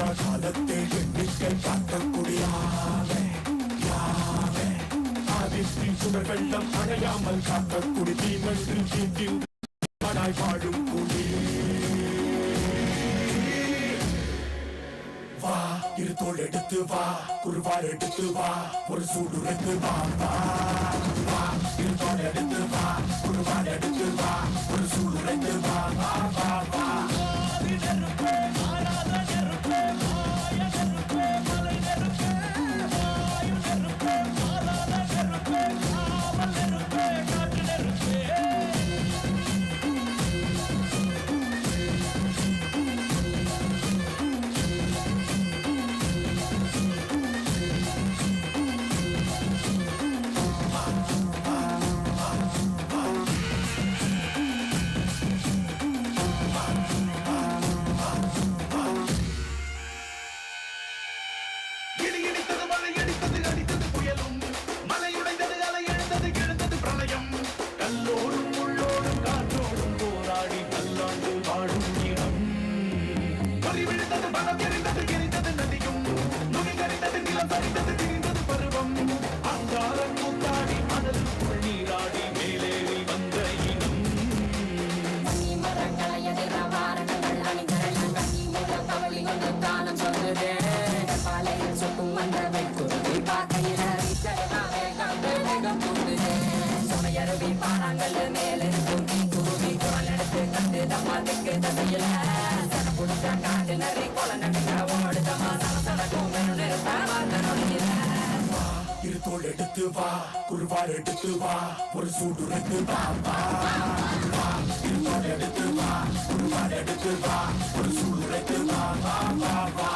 காலத்தை எண்ணிக்கை காக்கக்கூடியாவே யாவே ஆதித்ரி சுடர் வெள்ளம் அடையாமல் காக்கக்கூடிய தீமன்று தீட்டில் மனாய் வாழும் குடி வா இரு தோள் எடுத்து வா குருவாள் எடுத்து வா ஒரு சூடுரைத்து வா வா வா இரு தோள் எடுத்து வா குருவாள் எடுத்து வா ஒரு சூடுரைத்து வா வா வா வா இருத்தோள் எடுத்து வா குருவாள் எடுத்து வா ஒரு சூடுரைத்து வா வா வா இருத்தோள் எடுத்து வா குருவாள் எடுத்து வா ஒரு சூடுரைத்து வா வா வா வா